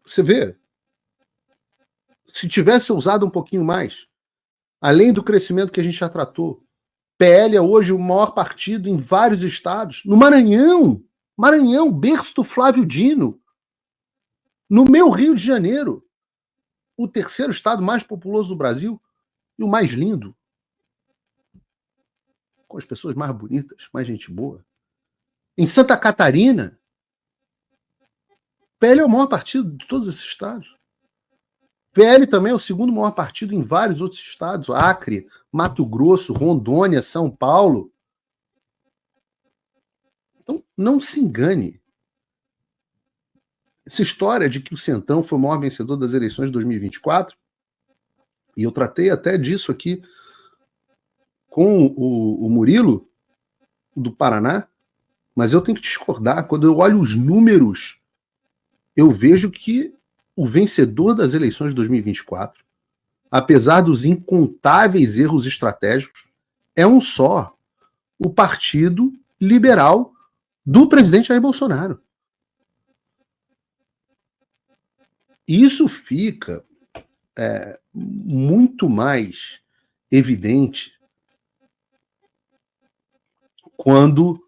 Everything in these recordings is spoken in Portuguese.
Você vê, se tivesse usado um pouquinho mais, além do crescimento que a gente já tratou, PL é hoje o maior partido em vários estados. No Maranhão, berço do Flávio Dino. No meu Rio de Janeiro, o terceiro estado mais populoso do Brasil e o mais lindo. Com as pessoas mais bonitas, mais gente boa. Em Santa Catarina, PL é o maior partido de todos esses estados. PL também é o segundo maior partido em vários outros estados. Acre, Mato Grosso, Rondônia, São Paulo. Então, não se engane. Essa história de que o Centrão foi o maior vencedor das eleições de 2024, e eu tratei até disso aqui com o Murilo, do Paraná, mas eu tenho que discordar. Quando eu olho os números, eu vejo que o vencedor das eleições de 2024, apesar dos incontáveis erros estratégicos, é um só: o Partido Liberal do presidente Jair Bolsonaro. Isso fica muito mais evidente quando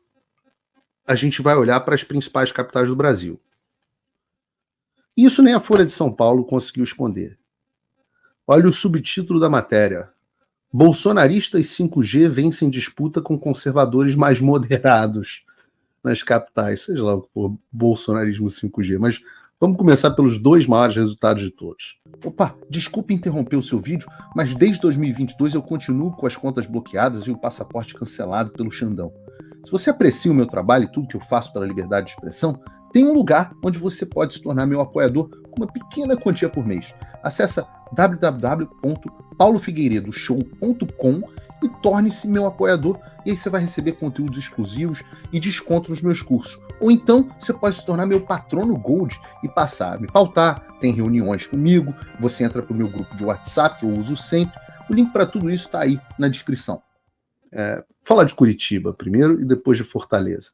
a gente vai olhar para as principais capitais do Brasil. Isso nem a Folha de São Paulo conseguiu esconder. Olha o subtítulo da matéria: bolsonaristas 5G vencem disputa com conservadores mais moderados nas capitais. Seja lá o que for bolsonarismo 5G, mas vamos começar pelos dois maiores resultados de todos. Opa, desculpe interromper o seu vídeo, mas desde 2022 eu continuo com as contas bloqueadas e o passaporte cancelado pelo Xandão. Se você aprecia o meu trabalho e tudo que eu faço pela liberdade de expressão, tem um lugar onde você pode se tornar meu apoiador com uma pequena quantia por mês. Acesse www.paulofigueiredoshow.com e torne-se meu apoiador, e aí você vai receber conteúdos exclusivos e desconto nos meus cursos. Ou então você pode se tornar meu patrono Gold e passar a me pautar, tem reuniões comigo, você entra para o meu grupo de WhatsApp, que eu uso sempre. O link para tudo isso está aí na descrição. Falar de Curitiba primeiro e depois de Fortaleza.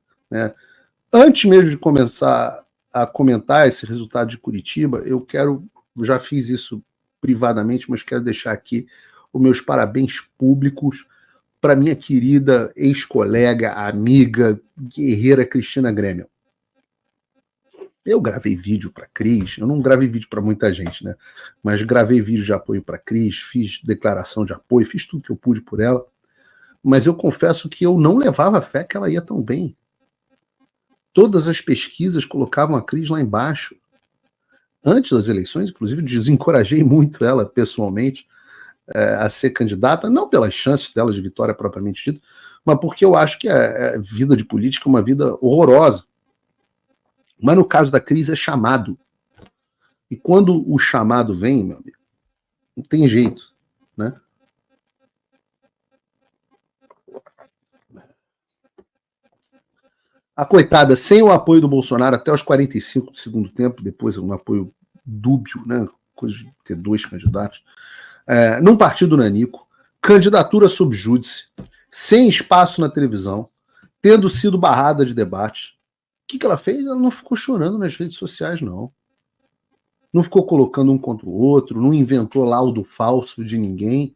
Antes mesmo de começar a comentar esse resultado de Curitiba, já fiz isso privadamente, mas quero deixar aqui os meus parabéns públicos para minha querida ex-colega, amiga, guerreira Cristina Grêmio. Eu gravei vídeo para Cris, eu não gravei vídeo para muita gente, né? Mas gravei vídeo de apoio para Cris, fiz declaração de apoio, fiz tudo que eu pude por ela. Mas eu confesso que eu não levava fé que ela ia tão bem. Todas as pesquisas colocavam a Cris lá embaixo. Antes das eleições, inclusive, desencorajei muito ela pessoalmente a ser candidata, não pelas chances dela de vitória propriamente dita, mas porque eu acho que a vida de política é uma vida horrorosa. Mas no caso da Cris é chamado. E quando o chamado vem, meu amigo, não tem jeito, né? A coitada, sem o apoio do Bolsonaro até os 45 do segundo tempo, depois um apoio dúbio, né? Coisa de ter dois candidatos, num partido nanico, candidatura sob júdice, sem espaço na televisão, tendo sido barrada de debate. O que ela fez? Ela não ficou chorando nas redes sociais, não. Não ficou colocando um contra o outro, não inventou laudo falso de ninguém.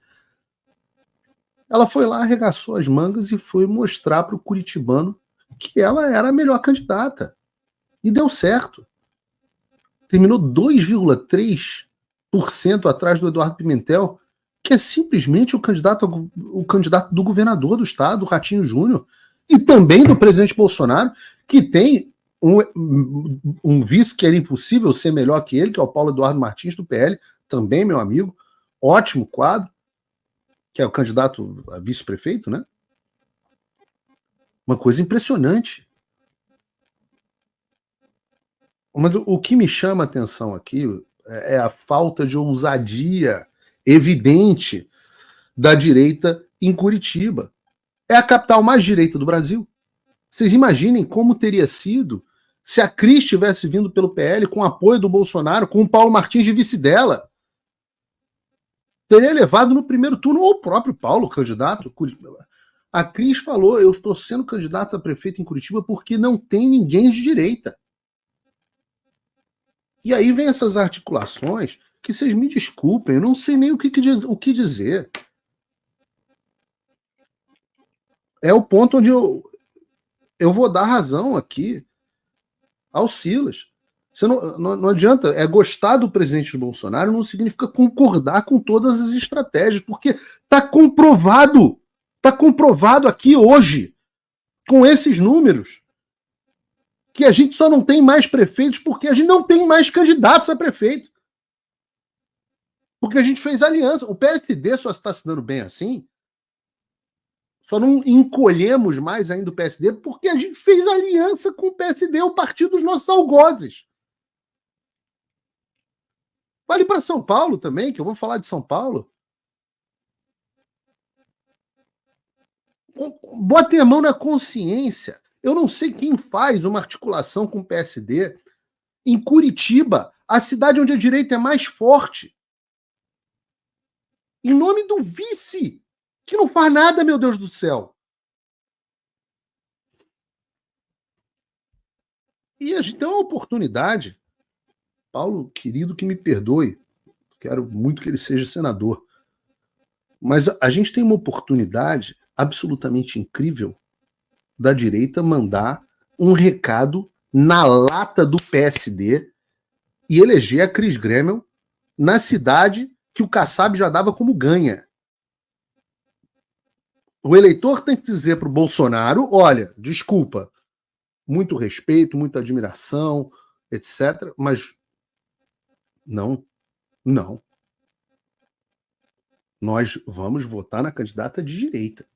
Ela foi lá, arregaçou as mangas e foi mostrar para o curitibano que ela era a melhor candidata. E deu certo. Terminou 2,3% atrás do Eduardo Pimentel, que é simplesmente o candidato do governador do estado, o Ratinho Júnior, e também do presidente Bolsonaro, que tem um vice que era impossível ser melhor que ele, que é o Paulo Eduardo Martins, do PL, também meu amigo, ótimo quadro, que é o candidato a vice-prefeito, né? Uma coisa impressionante. Mas o que me chama a atenção aqui é a falta de ousadia evidente da direita em Curitiba. É a capital mais direita do Brasil. Vocês imaginem como teria sido se a Cris tivesse vindo pelo PL com apoio do Bolsonaro, com o Paulo Martins de vice dela. Teria levado no primeiro turno, ou o próprio Paulo, candidato. A Cris falou: eu estou sendo candidato a prefeito em Curitiba porque não tem ninguém de direita. E aí vem essas articulações que vocês me desculpem, eu não sei nem o que dizer. É o ponto onde eu vou dar razão aqui ao Silas. Você não adianta, gostar do presidente Bolsonaro não significa concordar com todas as estratégias, porque está comprovado aqui hoje, com esses números, que a gente só não tem mais prefeitos porque a gente não tem mais candidatos a prefeito. Porque a gente fez aliança. O PSD só está se dando bem assim. Só não encolhemos mais ainda o PSD porque a gente fez aliança com o PSD, o partido dos nossos algozes. Vale para São Paulo também, que eu vou falar de São Paulo. Botem a mão na consciência. Eu não sei quem faz uma articulação com o PSD em Curitiba, a cidade onde a direita é mais forte. Em nome do vice, que não faz nada, meu Deus do céu. E a gente tem uma oportunidade. Paulo, querido, que me perdoe. Quero muito que ele seja senador. Mas a gente tem uma oportunidade absolutamente incrível da direita mandar um recado na lata do PSD e eleger a Cris Gremel na cidade que o Kassab já dava como ganha. O eleitor tem que dizer para o Bolsonaro, olha, desculpa, muito respeito, muita admiração, etc., mas não. Nós vamos votar na candidata de direita.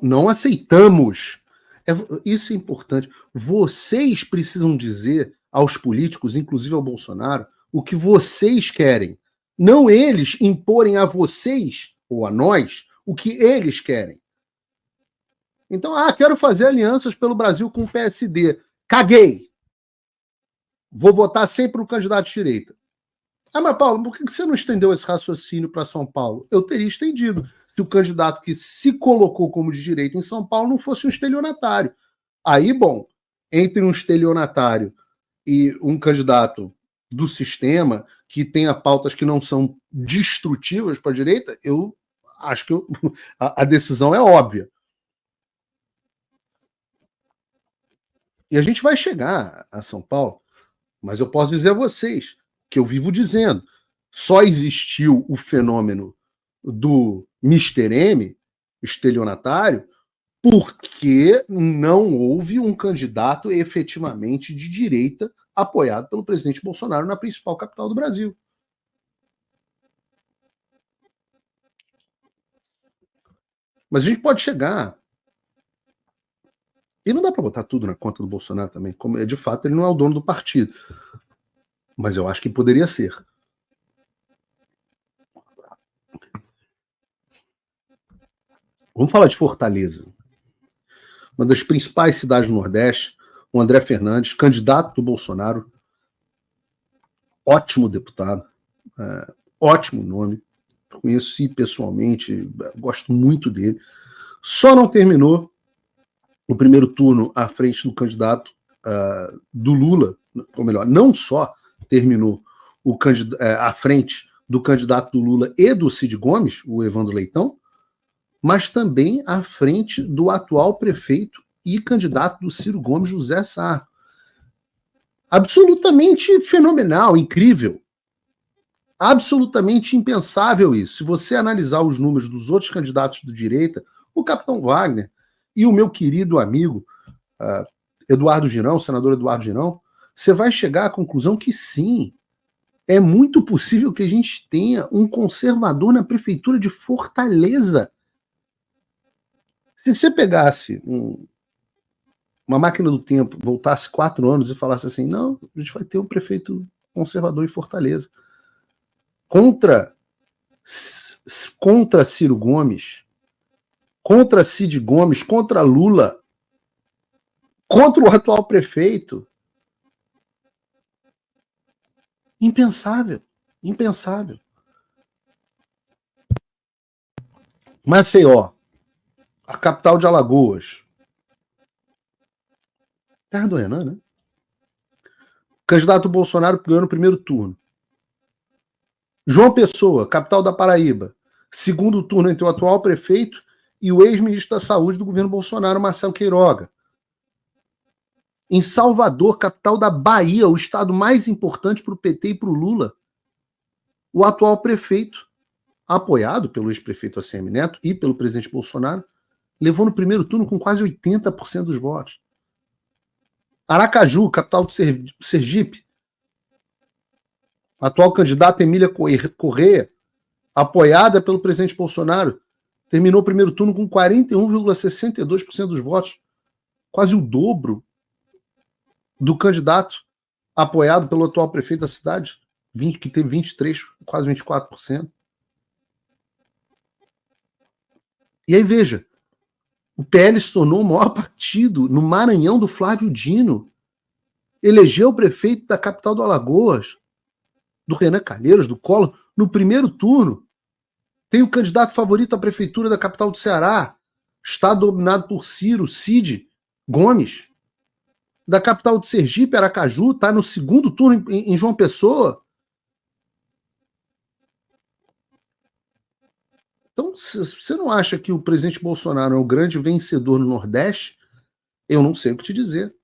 Não aceitamos. Isso é importante. Vocês precisam dizer aos políticos, inclusive ao Bolsonaro, o que vocês querem. Não eles imporem a vocês ou a nós o que eles querem. Então, quero fazer alianças pelo Brasil com o PSD. Caguei. Vou votar sempre no candidato de direita. Mas Paulo, por que você não estendeu esse raciocínio para São Paulo? Eu teria estendido se o candidato que se colocou como de direita em São Paulo não fosse um estelionatário. Aí, bom, entre um estelionatário e um candidato do sistema que tenha pautas que não são destrutivas para a direita, eu acho que a decisão é óbvia. E a gente vai chegar a São Paulo, mas eu posso dizer a vocês que eu vivo dizendo, só existiu o fenômeno do Mr. M, estelionatário, porque não houve um candidato efetivamente de direita apoiado pelo presidente Bolsonaro na principal capital do Brasil. Mas a gente pode chegar. E não dá para botar tudo na conta do Bolsonaro também. Como, de fato, ele não é o dono do partido. Mas eu acho que poderia ser. Vamos falar de Fortaleza. Uma das principais cidades do Nordeste, o André Fernandes, candidato do Bolsonaro, ótimo deputado, ótimo nome, conheci pessoalmente, gosto muito dele, só não terminou o primeiro turno à frente do candidato do Lula, ou melhor, não só terminou à frente do candidato do Lula e do Cid Gomes, o Evandro Leitão, mas também à frente do atual prefeito e candidato do Ciro Gomes, José Sarro. Absolutamente fenomenal, incrível. Absolutamente impensável isso. Se você analisar os números dos outros candidatos de direita, o capitão Wagner e o meu querido amigo Eduardo Girão, o senador Eduardo Girão, você vai chegar à conclusão que sim, é muito possível que a gente tenha um conservador na prefeitura de Fortaleza. Se você pegasse uma máquina do tempo, voltasse 4 anos e falasse assim, não, a gente vai ter um prefeito conservador em Fortaleza. Contra Ciro Gomes, contra Cid Gomes, contra Lula, contra o atual prefeito. Impensável. Impensável. Maceió, a capital de Alagoas. Terra do Renan, né? Candidato Bolsonaro ganhou no primeiro turno. João Pessoa, capital da Paraíba. Segundo turno entre o atual prefeito e o ex-ministro da Saúde do governo Bolsonaro, Marcelo Queiroga. Em Salvador, capital da Bahia, o estado mais importante para o PT e para o Lula, o atual prefeito, apoiado pelo ex-prefeito ACM Neto e pelo presidente Bolsonaro, levou no primeiro turno com quase 80% dos votos. Aracaju, capital do Sergipe, a atual candidata Emília Corrêa, apoiada pelo presidente Bolsonaro, terminou o primeiro turno com 41,62% dos votos, quase o dobro do candidato apoiado pelo atual prefeito da cidade, que teve 23%, quase 24%. E aí, veja, o PL se tornou o maior partido no Maranhão do Flávio Dino. Elegeu o prefeito da capital do Alagoas, do Renan Calheiros, do Collor, no primeiro turno. Tem o candidato favorito à prefeitura da capital do Ceará, estado dominado por Cid Gomes. Da capital de Sergipe, Aracaju, está no segundo turno em João Pessoa. Então, se você não acha que o presidente Bolsonaro é o grande vencedor no Nordeste, eu não sei o que te dizer.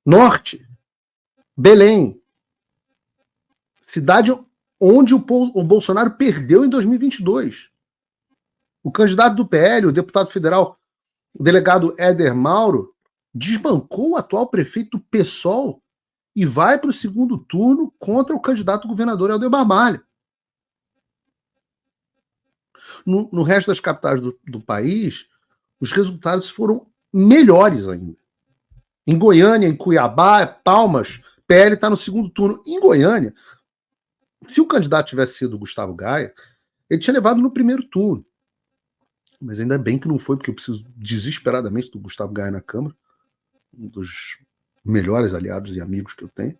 Norte, Belém, cidade onde o Bolsonaro perdeu em 2022. O candidato do PL, o deputado federal, o delegado Éder Mauro, desbancou o atual prefeito do PSOL e vai para o segundo turno contra o candidato governador Helder Barbalho. No resto das capitais do país, os resultados foram melhores ainda. Em Goiânia, em Cuiabá, Palmas, PL está no segundo turno. Em Goiânia, se o candidato tivesse sido o Gustavo Gaia, ele tinha levado no primeiro turno. Mas ainda bem que não foi, porque eu preciso desesperadamente do Gustavo Gaia na Câmara, um dos melhores aliados e amigos que eu tenho.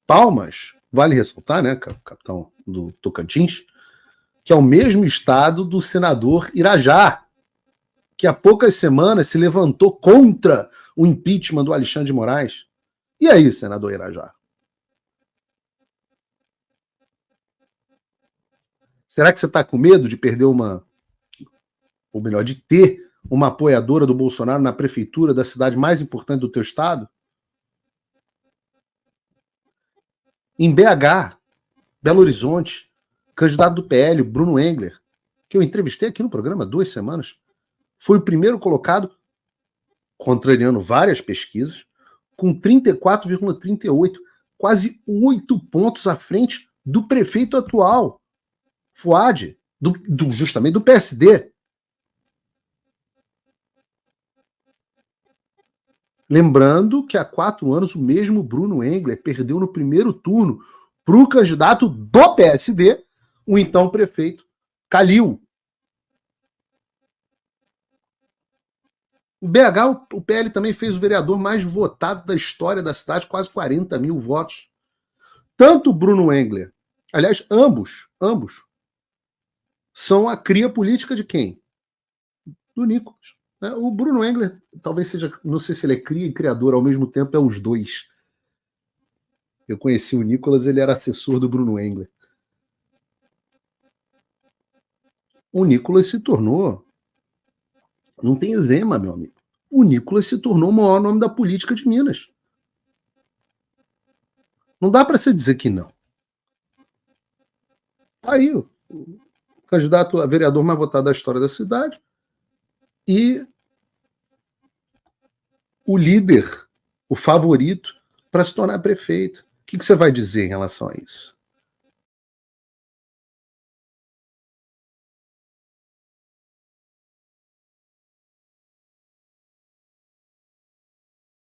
Palmas, vale ressaltar, né, capitão do Tocantins, que é o mesmo estado do senador Irajá, que há poucas semanas se levantou contra o impeachment do Alexandre de Moraes. E aí, senador Irajá? Será que você está com medo de perder ou melhor, de ter uma apoiadora do Bolsonaro na prefeitura da cidade mais importante do teu estado? Em BH, Belo Horizonte, candidato do PL, Bruno Engler, que eu entrevistei aqui no programa há 2 semanas, foi o primeiro colocado, contrariando várias pesquisas, com 34,38, quase 8 pontos à frente do prefeito atual, Fuad, justamente do PSD. Lembrando que há 4 anos o mesmo Bruno Engler perdeu no primeiro turno para o candidato do PSD, o então prefeito Calil. Em BH, o PL também fez o vereador mais votado da história da cidade, quase 40 mil votos. Tanto o Bruno Engler, aliás, ambos, são a cria política de quem? Do Nicolas. O Bruno Engler, talvez seja, não sei se ele é cria e criador ao mesmo tempo, é os dois. Eu conheci o Nicolas, ele era assessor do Bruno Engler. O Nicolas se tornou, não tem zema, meu amigo, o Nicolas se tornou o maior nome da política de Minas. Não dá para você dizer que não. Aí, o candidato a vereador mais votado da história da cidade e o líder, o favorito, para se tornar prefeito. O que você vai dizer em relação a isso?